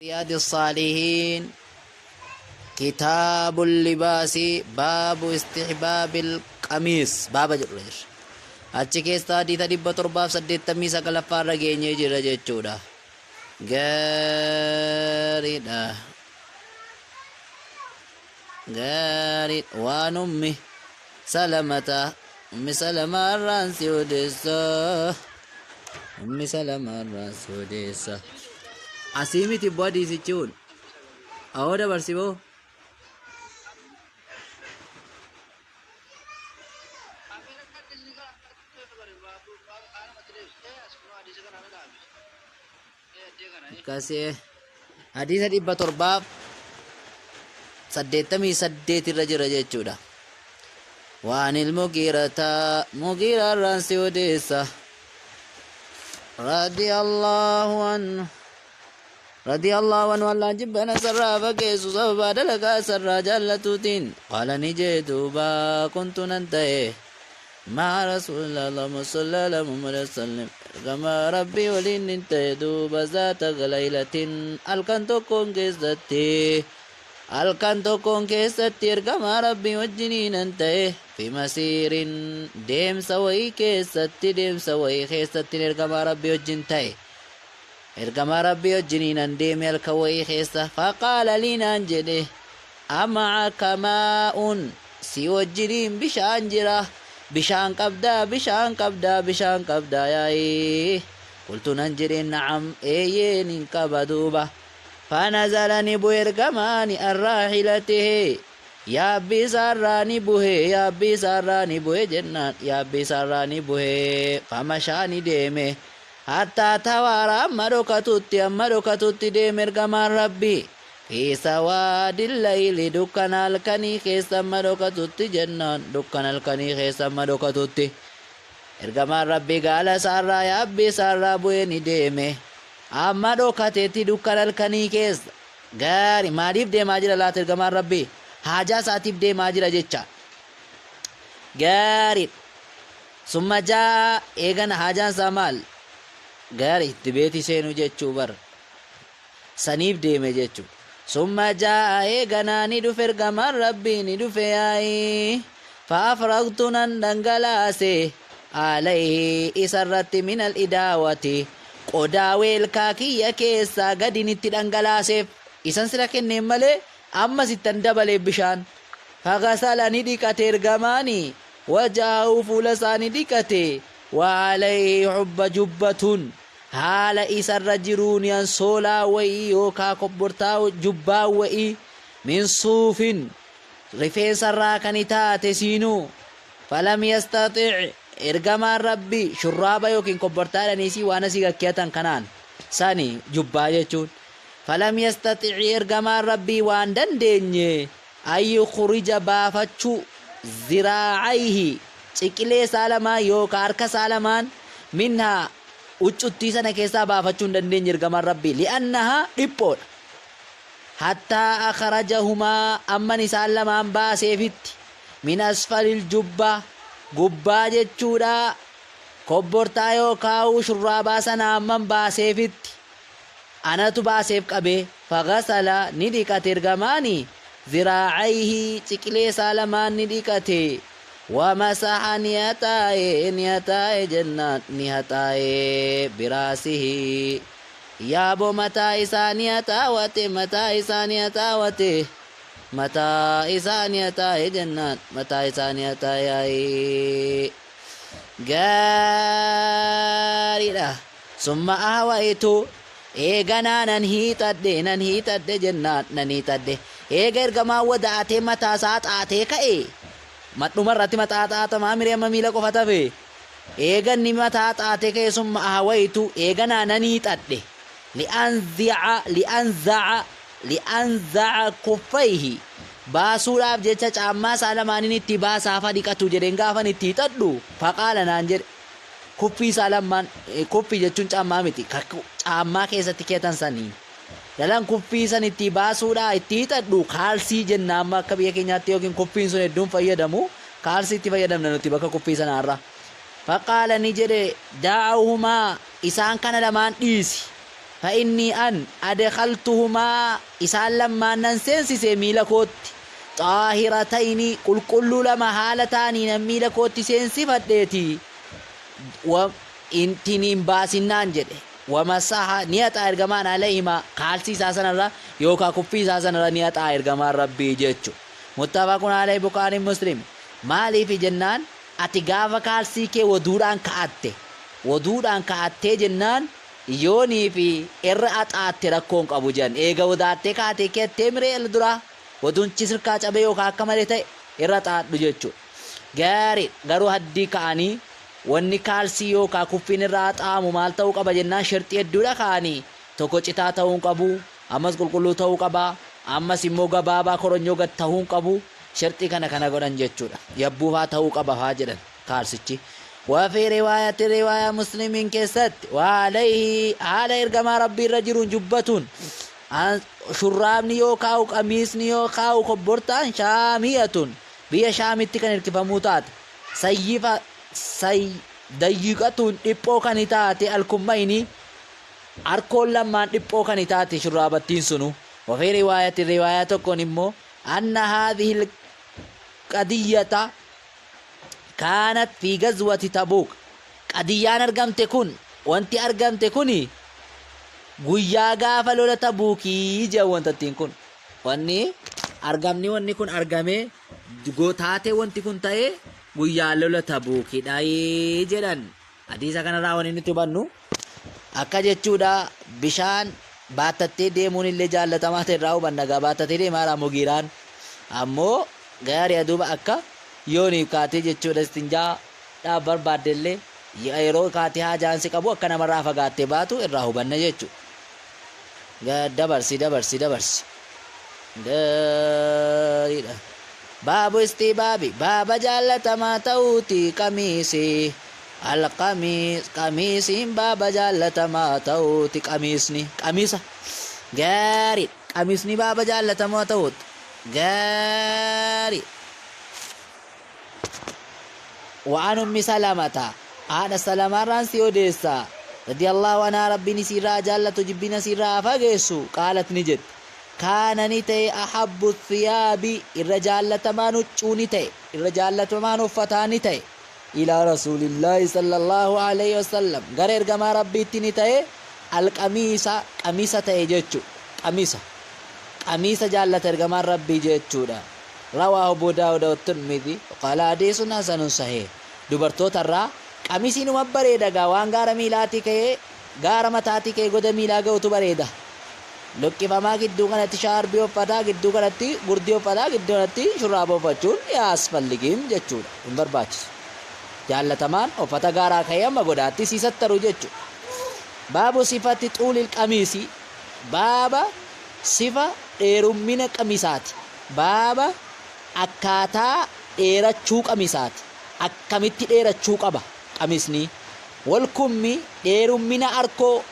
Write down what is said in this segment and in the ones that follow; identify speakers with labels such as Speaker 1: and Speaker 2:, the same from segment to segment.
Speaker 1: رياض الصالحين كتاب اللباس باب استحباب القميص باب جرش achi keessa hadiisa 789 irra geenyee jira jechuudha. Gaariidha waan ummi salamarraan si odeessa asii miti bu'aa diisichuun awoo dabarsiboo kasih hadiisa 788 irra jira jechuudha. waan mugiirarraan si odeessa radiyallahu anhu Allah jibbana sarraa fageessu sababa dalagaa sarraa jaallatuutiin qaala ni jee duuba kuntu nan ta'e maa rasuulillah sallallahu alaihi wasallam kama rabbii waliin nin ta'e duuba zaata galaylatin halkan tokkoon keessatti ergama rabbii wajjinii nan ta'e fi masiirin deemsa wayii keessatti ergama rabbii wajjin ta'e ergama rabbii wajjiniin an deeme halka wayii keessa faqaala lii naan jedhe amacaka maa'un si wajjiniin bishaan jira bishaan qabdaa yaa'ii qultu nan jedhe nacam eeyyeen hin qaba duuba fanazala ni bu'e ergamaani arraaxilatihi yaabbii isaarraa ni bu'e jennaan yaabbii isaarraa ni bu'e famashaa ni deeme hatta tawaara amma dhokatutti deeme ergamaan rabbii fi sawaadil layli dukkana halkanii keessa amma dhokatutti jennaan dukkana halkanii keessa amma dhokatutti ergamaan rabbii gaala isaarraa yaabbii isaarraa bu'ee ni deeme amma dhokateetti dukkana halkanii keessa gaari maaliif deemaa jira laata ergamaan rabbii haajaa isaatiif deemaa jira jecha gaari summa jaa eegana haajaan isaa maal gaari itti beeti seenu jechuu bar saniif deeme jechuu summa jaa eeganaa ni dhufe ergamaan rabbii ni dhufe yaa'ii faafraqtu nan dhangalaase alayhi isarratti minal idaawati qodaa weelkaa kiyya keessaa gadin itti dhangalaaseef isan sira kenneen malee ammas ittan dabalee bishaan fagasala ni dhiqate ergamaani wajaahu fuula isaa ni dhiqate وعليه حب جبة حال إسر جرون ينصولا وإي يوكا كبرتا جبا وإي من صوف رفين سراكني تاتسينو فلم يستطع إرقما ربي شرابا يوكين كبرتا لنيسي وانا سيغكيتا كنان ساني جبا يجون فلم يستطع إرقما ربي وان دنديني أي خرج بافتشو ذراعيه ciqilee saalamaa yookaan harka saalamaan minhaa uccuttii sana keessaa baafachuu hin dandeenye ergamaan rabbii li'annahaa dhiphoodha hattaa akhrajahumaa amman isaan lamaan baaseefitti min asfalil gubbaa jechuudha kobbortaa yookaan shurraabaa sana amman baaseefitti anatu baaseef qabee fagasala ni dhiqate ergamaani ziraacayhi ciqilee saalamaan ni dhiqate ومسح نيتاي جنات نيتاي براسه يابو متى إسانية جنات متى إسانية غاريرا ثم أهويتو إيغانا ننهيتد جنات ننهيتد إيغير كما ودعتي متى سات آتي كأي madhumarratti maxaaxaata maamire amma miila qofa tafe eeganni maxaaxaate keessumma ahawaytu eeganaa nanii xadhe li'anza'a kuffayhi baasuudhaaf jecha caammaa isaa lamaaniin itti baasaafa dhiqatu jedheen gaafan itti xadhu faqaala naan jedhe kuffii isaa lamaan kuffii jechuun caammaa miti caammaa keessatti keetan sanii dalan kuffii san itti baasuudha itti hidhadhu kaalsii jenna amma akka biyya keenyaatti yookiin kuffiin sun hedduun fayyadamu kaalsii itti fayyadamna nuti bakka kuffii sanaarra faqaala ni jedhe daa'uhumaa isaan kana lamaan dhiisi فإني أن أدخلتهما إسان لما ننسنسي سميلا كوت طاهرتين كل لما حالتاني نميلا كوت سنسي فديتي وإنتنين باسنان جده ومساها نيات إرغمان عليهما خالسي ساسن الله يوكا كفي ساسن الله نيات إرغمان ربي جيتشو متفقون عليه بخاري مسلم مالي في جنان أتغاف خالسي كي ودودان كأتي جنان يوني في إرأت آتي ركون قبو جن إيغا وداتي كاتي كي تمري الدرا ودون چسر كاچ أبي يوكا كمالي تي إرأت آت دجيتشو غاري غارو حدي كاني wanni kaalsii yookaan kuffiin irraa xaamu maal ta'uu qaba jennaan shartii hedduudha kaanii tokko citaa ta'uu qabu ammas qulqulluu ta'uu qaba ammas immoo gabaabaa koronyoo gad ta'uu qabu shartii kana godhan jechuudha yabbuufaa ta'uu qaba haa jedhan kaalsichi وفي رواية مسلم كيست وعليه على إرجما ربي الرجل جبة شراب نيوكاو قميص نيوكاو كبرتان شامية بيا شامية كان الكفاموتات سيفا dayyqatun dhiphoo kan taate alkummayni arkoon lamaan dhiphoo kan taate shurraabattiin sunu wafii riwaayaa tokkoon immoo anna haadhihi qadiyyata kaanat fi gazwati tabuuk qadiyyaan argamte kun wanti argamte kun guyyaa gaafa lola tabuukii jee wantattiin kun wanni kun argamee taate wanti kun ta'ee guyyaa lola tabuukidha jedhan hadiisa kanarraa waan inni hubannu akka jechuudha bishaan baatattee deemuun illee jaallatamaa ta'e irraa hubanna gaa baatattee deemaa mogiiraan ammoo gaarii aduuba akka yooniif kaatee jechuudha istinjaa dhaab barbaaddellee yeroo kaatee haajaansi qabu akka namarraa fagaattee baatu irraa hubanna jechuudha dabarsi gaariidha باب استبابي باب جالة ما توتي قميصي قميص باب جالة ما توتي قميصة غاري قميصني باب جالة ما توت غاري وعن أم سلامة أنا سلامة رانسي وديسا رضي الله عنها ربي نسيرا جالة جبنا سيرا فقيسو قالت نجد كان نتي أحب الثياب الرجال تمانو چونتي الرجال تمانو فتانتي إلى رسول الله صلى الله عليه وسلم غير جما ربي تنتي القميصة قميصة تيجتشو قميصة جالة جما ربي جتشو رواه أبو داود والترمذي وقال حديث حسن صحيح دبرتو ترى قميصي نما بريدا وان غار ميلاتي كي غار متاتي كي غد ميلا غوتو بريدا Luqqifamaa gidduu kanatti shaarbii uffataa gidduu kanatti gurdii uffataa gidduu kanatti shurraaba uffachuun yaasfalligiim jechuudha hin barbaachisu jaallatamaan uffata gaaraa ka'ee amma godaatti siisattaru jechuudha baabu sifati xuulil qamiisi baaba sifa dheerummina qamisaati baaba akkaataa dheerachuu qamisaati akkamitti dheerachuu qaba qamisni walkummi dheerummina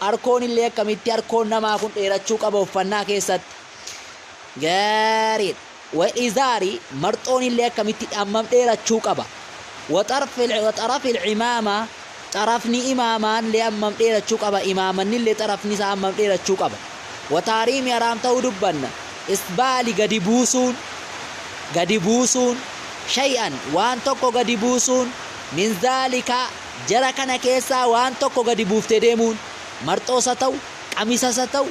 Speaker 1: arkoon illee akkamitti arkoon namaa kun dheerachuu qaba uffannaa keessatti gaarii wa izaari marxoon illee akkamitti dhammam dheerachuu qaba wa xarafil imaama xarafni imaamaan illee ammam dheerachuu qaba imaamanni illee xarafni isaa ammam dheerachuu qaba wa taariimi haraam ta'uu dubbanna isbaali gadi buusuun shay'an waan tokko gadi buusuun min zaalika jara kana keessaa waan tokko gadi buuftee deemuun marxoosa ta'u qamisasa ta'u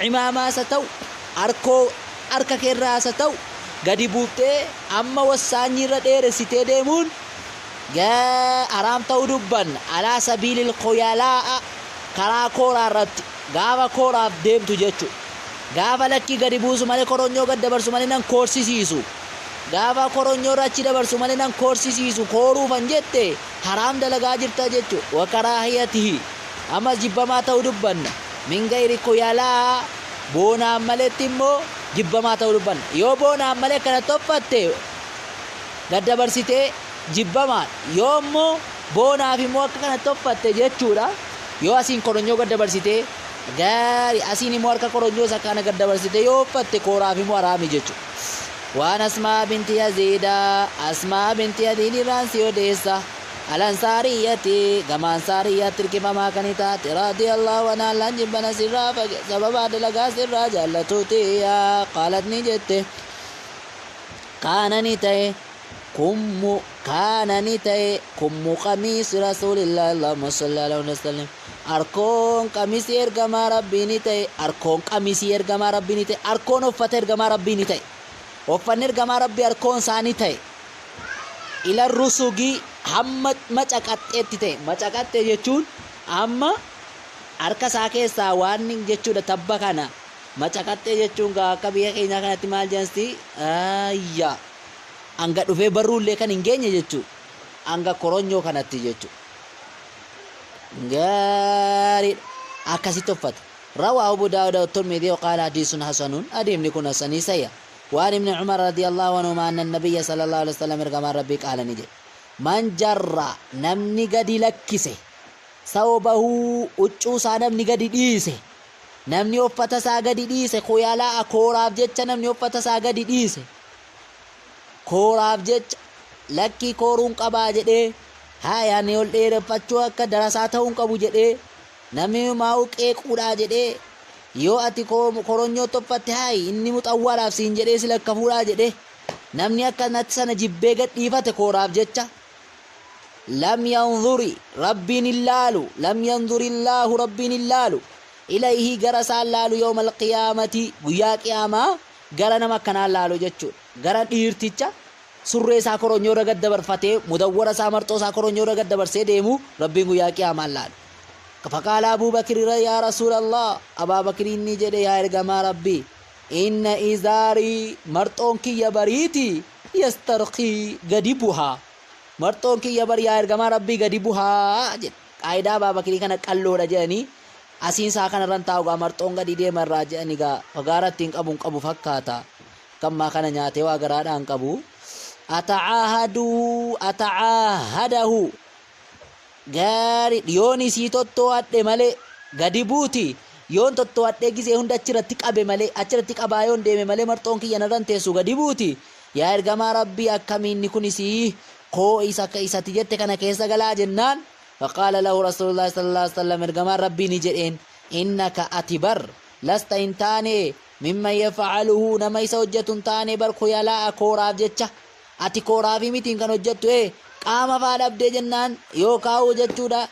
Speaker 1: imaamaasa ta'u harka keerraasa ta'u gadi buuftee amma wasaanyiirra dheeressitee deemuun haraam ta'uu dubbanna alaa sabiilil khuyalaa karaa kooraa irratti gaafa kooraaf deemtu jechuudha gaafa lakkii gadi buusu malee koronyoo gad dabarsu malee nan koorsisiisu gaafa koronyoo rachi dabarsu malee nan koorsisiisu kooruufan jette haraam dalagaa jirta jechuudha wa karaahiyatihi ammas jibbamaa ta'uu dubbanna min gayri khuyalaa boonaan maletti immoo jibbamaa ta'uu dubbanna yoo boonaan malee kana toffatte gad dabarsitee jibbamaan yoo immoo boonaaf immoo akka kana toffatte jechuudha yoo asiin koronyoo gad dabarsitee gaarii asiin immoo harka koronyoos akkana gad dabarsitee yoo uffatte kooraaf immoo haraami jechuudha waan asmaa binti yaziida asmaa binti yaziidi irraan si odeessa الأنصارية كما أنصارية تركما كانت رضي الله عنها لنجبنا سرا سبب دلقا سرا جلتوتي قالت نجت كان نتي كم قميص رسول الله اللهم صل عليه وسلم أركون قميص إرجما ربي نتي أركون قميص إرجما ربي نتي أركون وفت إرجما ربي نتي وفن إرجما ربي أركون ساني تي إلى الرسوجي hamma macaqaxxeetti ta'e macaqaxxee jechuun amma harka isaa keessaa waan jechuudha tabba kana macaqaxxee jechuun akka biyya keenyaa kanatti maal jedhansi ayya hanga dhufee barruullee kan hin geenye jechuudha hanga koronyoo kanatti jechuudha gaariidha akkasitti uffata rawaa Abu Daawud at-Tirmidhi وقال حديث حسن adeemni kun hasanii sayya waan ibn Umar radiyallahu anhu anna an-nabiy sallallahu alaihi wasallam ergamaa rabbii qaala ni jedhe man jarra namni gadi lakkise sawbahu uccuusaa namni gadi dhiise namni uffata isaa gadi dhiise kuyaalaa kooraaf jecha namni uffata isaa gadi dhiise kooraaf jecha lakkii kooruun qabaa jedhee haayaan ol dheereffachuu akka darasaa ta'uun qabu jedhee namni maa'u qeequudhaa jedhee yoo ati koronyoo toffatte haayi inni muxawwalaaf siin jedhee si lakkafuudhaa jedhee namni akkanatti sana jibbee gad dhiifate kooraaf jecha لم ينظر ربين اللالو لم ينظر الله ربين اللالو إليه جرس اللالو يوم القيامة ويا قيامة جرنا ما كان اللالو جتشو جرن إيرتيجا سورة ساكرو نيورا قد دبر فتى مدورة سامرتو ساكرو نيورا قد دبر سيدمو ربين ويا قيامة اللالو فقال أبو بكر يا رسول الله أبا بكر إني جدي يا إرجما ربي إن إزاري مرتون كي يبريتي يسترقي قديبها martoon kiyya bariyaa ergamaa rabbii gadi buhaa jedhe qaayidaa Abaa Bakirii kana qalloodha jedhanii asiin isaa kanarran taa'ugaa martoon gadi deemarraa jedhanii gaa fagaara ittiin qabu fakkaata kammaa kana nyaatee waa garaadhaan qabu atacaahadahu gaarii yoon isii tottoo'adhe malee gadi buuti yoon tottoo'adhee gisee hunda achirratti qabe malee achirratti qabaa yoon deeme malee martoon kiyya narran teessu gadi buuti yaa ergamaa rabbii akkamiinni kun isii koo isa isatti jette kana keessa galaa jennaan faqaala lahu rasuulullaahi sallallahu alaihi wasallam ergamaan rabbii ni jedheen innaka ati bar lasta hin taane mimman yafcaluhu nama isa hojjetu hin taane bar kuyalaa kooraaf jecha ati kooraafi mitiin kan hojjettu qaama faa dhabdee jennaan yoo kaa'u jechuudha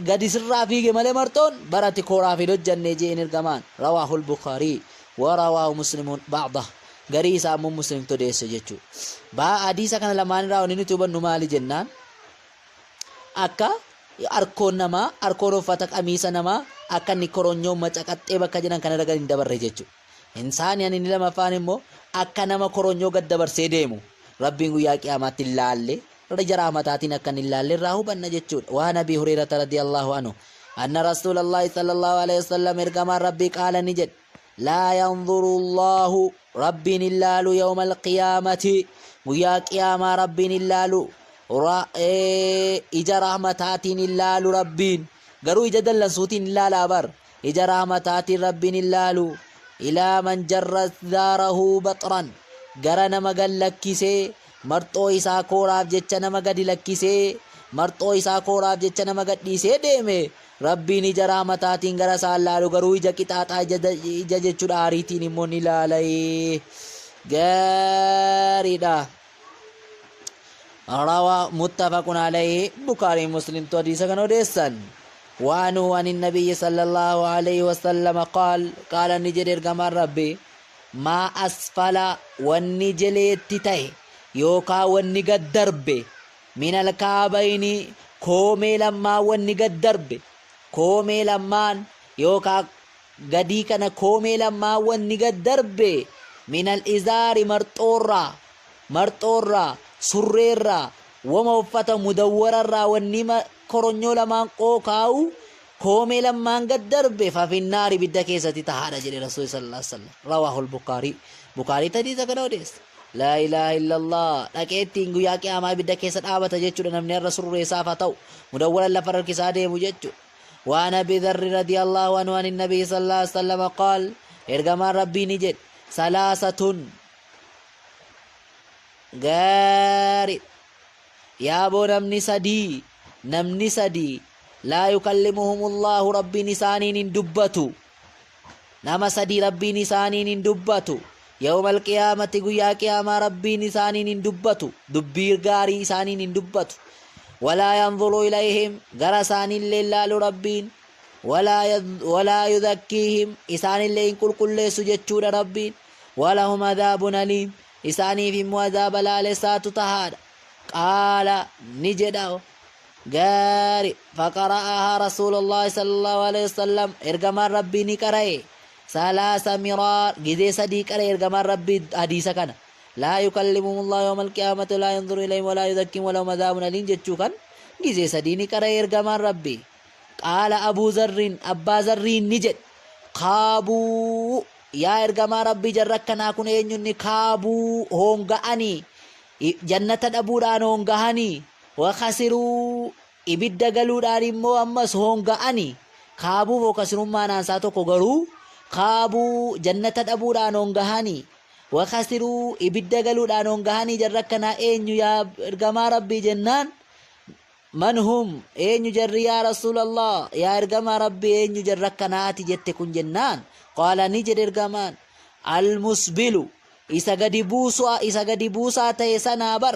Speaker 1: gadi sirraa fiige malee martoon barati kooraaf hin hojjenne jeen ergamaan rawaahul bukaarii wa rawaahu muslimun ba'dah garii isaa ammoo muslimtu odeesse jechuudha baa hadiisa kana lamaan irraa wanni nuti hubannu maali jennaan akka arkoon uffata qamiisa namaa akka inni koronyoo macaqaxxee bakka jedhan kana irra gad hin dabarre jechuudha insaani inni lamaffaan immoo akka nama koronyoo gad dabarsee deemu rabbiin guyyaa qiyaamaatti hin laalle رجع رحمتاتين أكن الله للراهو بنا جتشود وعن أبي هريرة رضي الله عنه أن رسول الله صلى الله عليه وسلم إرجما ربي قال نجد لا ينظر الله ربي نلالو يوم القيامة ويا قيامة ربي نلالو إجا رحمتاتين نلالو ربين قروا إجا دلن صوتين نلال أبر إجا رحمتاتين ربي نلالو إلى من جرت ذاره بطرا قرنا مقال لكسي marxoo isaa kooraaf jecha nama gadi lakkisee marxoo isaa kooraaf jecha nama gadhiisee deeme rabbiin ija rahmataatiin gara isaan laalu garuu ija qixaaxaa ija jechuudha aariitiin immoo ni laalee gaariidha rawaa muttafaqun alayhi bukaarii muslimtu hadiisa kan odeessan وعنه عن النبي صلى الله عليه وسلم قال نجد إرجمان ربي ما أسفل والنجلت تاي يوكا ونقد دربه من الكعبين كومي لما ونقد دربه كومي لمان يوكا قديكنا كومي لما ونقد دربه من الإزار مرطورا سريرا وموفتا مدورا ونما كورنيو لمان قوكاو كومي لمان قد دربه ففي النار بالدكيسة تهانا جل رسول صلى الله عليه وسلم رواه البخاري تديث كنوديس لا إله إلا الله لكن يا كياما بدا كيسة آبة جيتشو نمني الرسول ريسافة تو مدولا لفر الكسادة مجيتشو وأنا بذر رضي الله عنه عن النبي صلى الله عليه وسلم قال إرغما ربي نجد ثلاثة غاري يا بو نمني سدي لا يكلمهم الله ربي نسانين دبتو نما سدي ربي نسانين دبتو يوم القيامة قيا قيامة ربي نسانين دبتو دبير غاري سانين دبتو ولا ينظر إليهم غرسان الليل ربين ولا يذكيهم إسان الليل كل سجدشور ربين ولهم عذاب أليم إساني في عذاب الالسات تهاد قال نجده غاري فقرأها رسول الله صلى الله عليه وسلم إرغمان ربي نكره ثلاث مرار جدي صديق إرغمان ربي حديث كان لا يكلمهم الله يوم القيامة لا ينظر إليهم ولا يذكيهم ولهم عذاب أليم جتشو كان جدي صديق نكره إرغمان ربي قال أبو ذر أبا ذر نجد خابوا يا إرغمان ربي جركنا كن ينجني خابوا هونغاني جنة أبوران هونغاني وخسروا ibidda galuudhaan immoo ammas honga'anii kaabuu fokkasirummaa naansaa tokko garuu kaabuu jannata dhabuudhaan hongahanii wakasiruu ibidda galuudhaan hongahanii jarra akkanaa eenyu yaa ergamaa rabbii jennaan manhum eenyu jarri yaa rasuulallah yaa ergamaa rabbii eenyu jarra akkanaati jette kun jennaan qaala ni jedhe ergamaan almusbilu isa gadi buusaa ta'e sanaa bar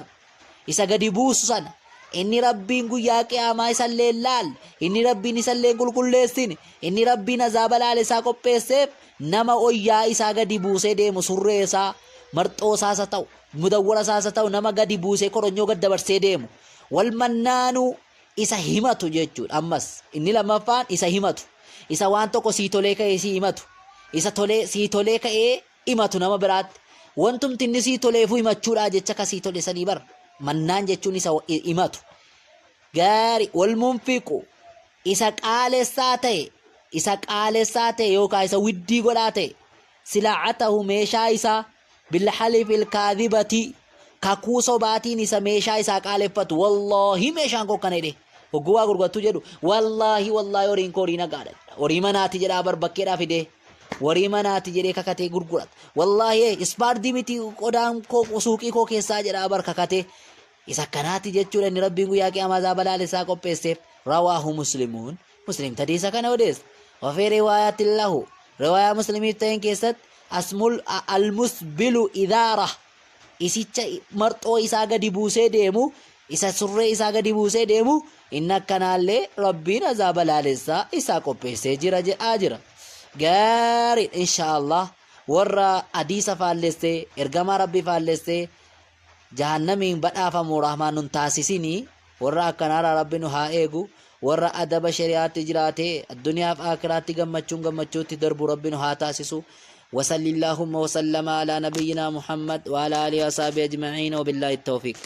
Speaker 1: isa gadi buusu sana inni rabbiin guyyaa qiyaamaa isallee laal inni rabbiin isallee qulqulleessin inni rabbiin azaaba laalesaa qopheesseef nama oyyaa isaa gadi buusee deemu surree isaa marxoo isaasa ta'u mudawwara isaasa ta'u nama gadi buusee koronyoo gad dabarsee deemu wal mannaanu isa himatu jechuudha ammas inni lamaffaan isa himatu isa waan tokko sii tolee ka'ee sii himatu isa tolee sii tolee ka'ee himatu nama biraatti wantumti inni sii toleefu himachuudha jecha ka sii tole sanii bar mannaan jechuun isa himatu gaari wal munfiqu isa qaalessaa ta'e yookaan isa widdii godhaa ta'e silaacatahu meeshaa isaa bilhalifil kaadhibati kakuu sobaatiin isa meeshaa isaa qaaleffatu wallaahi meeshaan koo kana jedhe hogguwaa gurguratu jedhu wallaahi horiin koo horii nagaadha horii manaati jedhaa barbakkeedhaa fidee horii manaati jedhee kakatee gurgurata wallaahi ispaardii miti qodaan koo suuqii koo keessaa jedhaa bar kakatee isa kanaati jechuudha inni rabbiin guyyaa qiyaamaa azaaba laalesaa qopheesseef rawaahu muslimuun muslim hadiisa kana odeessa wafii riwaayatin lahu riwaayaa muslimiif ta'een keessatti asmul almusbilu idaara isicha marxoo isaa gadi buusee deemu isa surree isaa gadi buusee deemu inni akkanaallee rabbiin azaaba laalesaa isaa qopheessee jira jedhaa jira gaarii inshaallah warra hadiisa faallessee ergamaa rabbii faallessee jahannamiin badhaafamuu rahmaan nun taasisini warra akkanaara rabbi nu haa eegu warra adaba shari'aatti jiraate addunyaaf aakiraatti gammachuutti darbu rabbi nu haa taasisu وصلى اللهم وسلم على نبينا محمد وعلى آله وصحبه أجمعين وبالله التوفيق